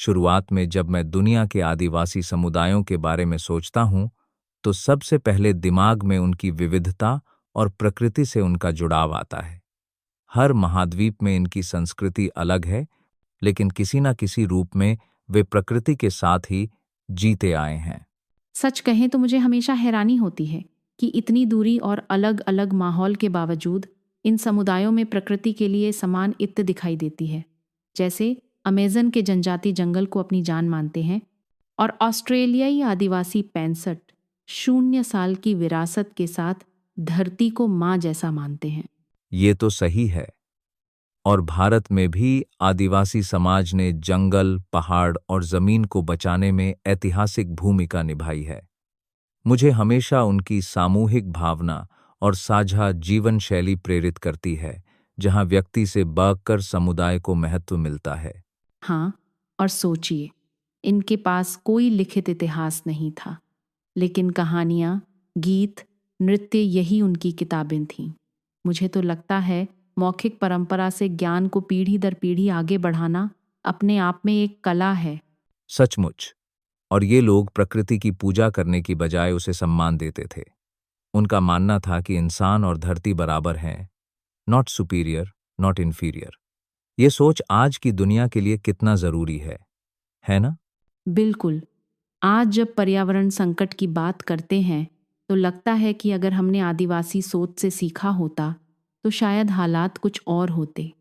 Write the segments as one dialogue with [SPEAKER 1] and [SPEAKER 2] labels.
[SPEAKER 1] शुरुआत में जब मैं दुनिया के आदिवासी समुदायों के बारे में सोचता हूँ, तो सबसे पहले दिमाग में उनकी विविधता और प्रकृति से उनका जुड़ाव आता है। हर महाद्वीप में इनकी संस्कृति अलग है, लेकिन किसी न किसी रूप में वे प्रकृति के साथ ही जीते आए हैं।
[SPEAKER 2] सच कहें तो मुझे हमेशा हैरानी होती है कि इतनी दूरी और अलग अलग माहौल के बावजूद इन समुदायों में प्रकृति के लिए समान इत्त दिखाई देती है। जैसे अमेज़न के जनजाति जंगल को अपनी जान मानते हैं और ऑस्ट्रेलियाई आदिवासी 65 शून्य साल की विरासत के साथ धरती को माँ जैसा मानते हैं।
[SPEAKER 1] ये तो सही है। और भारत में भी आदिवासी समाज ने जंगल, पहाड़ और जमीन को बचाने में ऐतिहासिक भूमिका निभाई है। मुझे हमेशा उनकी सामूहिक भावना और साझा जीवन शैली प्रेरित करती है, जहां व्यक्ति से बढ़कर समुदाय को महत्व मिलता है।
[SPEAKER 2] हाँ, और सोचिए, इनके पास कोई लिखित इतिहास नहीं था, लेकिन कहानियाँ, गीत, नृत्य यही उनकी किताबें थीं। मुझे तो लगता है मौखिक परंपरा से ज्ञान को पीढ़ी दर पीढ़ी आगे बढ़ाना अपने आप में एक कला है।
[SPEAKER 1] सचमुच। और ये लोग प्रकृति की पूजा करने की बजाय उसे सम्मान देते थे। उनका मानना था कि इंसान और धरती बराबर हैं, नॉट सुपीरियर, नॉट इन्फीरियर। ये सोच आज की दुनिया के लिए कितना जरूरी है ना?
[SPEAKER 2] बिल्कुल। आज जब पर्यावरण संकट की बात करते हैं, तो लगता है कि अगर हमने आदिवासी सोच से सीखा होता, तो शायद हालात कुछ और होते।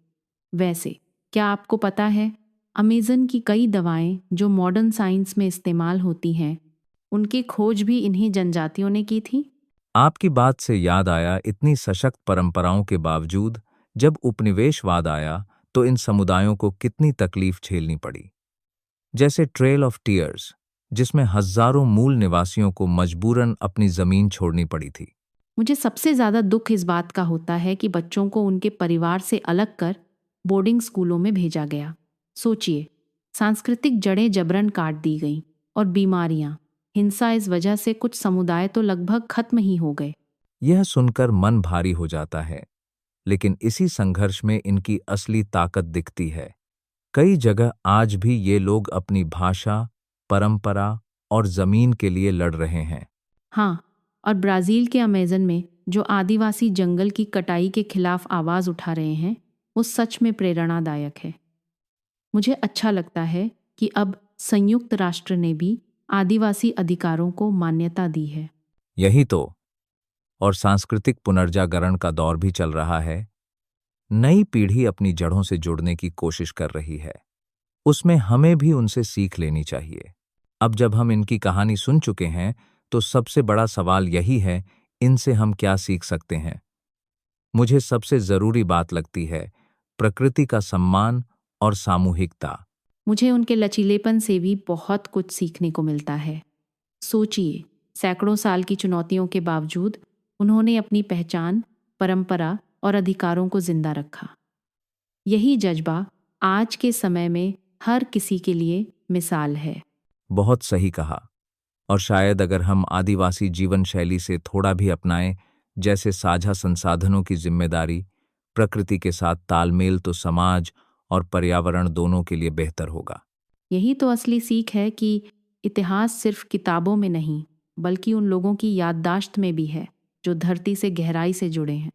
[SPEAKER 2] वैसे, क्या आपको पता है, अमेज़न की कई दवाएं जो मॉडर्न साइंस में इस्तेमाल होती हैं, उनकी खोज भी इन्हीं जनजातियों ने की थी?
[SPEAKER 1] आपकी बात से याद आया, इतनी सशक्त परंपराओं के बावजूद जब उपनिवेशवाद आया, तो इन समुदायों को कितनी तकलीफ झेलनी पड़ी। जैसे ट्रेल ऑफ टीयर्स, जिसमें हजारों मूल निवासियों को मजबूरन अपनी जमीन छोड़नी पड़ी थी।
[SPEAKER 2] मुझे सबसे ज़्यादा दुख इस बात का होता है कि बच्चों को उनके परिवार से अलग कर बोर्डिंग स्कूलों में भेजा गया। सोचिए, सांस्कृतिक जड़ें जबरन काट दी गईं और बीमारियां, हिंसा, इस वजह से कुछ समुदाय तो लगभग खत्म ही हो गए।
[SPEAKER 1] यह सुनकर मन भारी हो जाता है, लेकिन इसी संघर्ष में इनकी असली ताकत दिखती है। कई जगह आज भी ये लोग अपनी भाषा, परंपरा और जमीन के लिए लड़ रहे हैं।
[SPEAKER 2] हाँ, और ब्राज़ील के अमेज़न में जो आदिवासी जंगल की कटाई के खिलाफ आवाज़ उठा रहे हैं, वो सच में प्रेरणादायक है। मुझे अच्छा लगता है कि अब संयुक्त राष्ट्र ने भी आदिवासी अधिकारों को मान्यता दी है।
[SPEAKER 1] यही तो। और सांस्कृतिक पुनर्जागरण का दौर भी चल रहा है। नई पीढ़ी अपनी जड़ों से जुड़ने की कोशिश कर रही है। उसमें हमें भी उनसे सीख लेनी चाहिए। अब जब हम इनकी कहानी सुन चुके हैं, तो सबसे बड़ा सवाल यही है, इनसे हम क्या सीख सकते हैं? मुझे सबसे जरूरी बात लगती है प्रकृति का सम्मान और सामूहिकता।
[SPEAKER 2] मुझे उनके लचीलेपन से भी बहुत कुछ सीखने को मिलता है। सोचिए, सैकड़ों साल की चुनौतियों के बावजूद उन्होंने अपनी पहचान, परंपरा और अधिकारों को जिंदा रखा। यही जज्बा आज के समय में हर किसी के लिए मिसाल है।
[SPEAKER 1] बहुत सही कहा। और शायद अगर हम आदिवासी जीवन शैली से थोड़ा भी अपनाएं, जैसे साझा संसाधनों की जिम्मेदारी, प्रकृति के साथ तालमेल, तो समाज और पर्यावरण दोनों के लिए बेहतर होगा।
[SPEAKER 2] यही तो असली सीख है कि इतिहास सिर्फ किताबों में नहीं, बल्कि उन लोगों की याददाश्त में भी है जो धरती से गहराई से जुड़े हैं।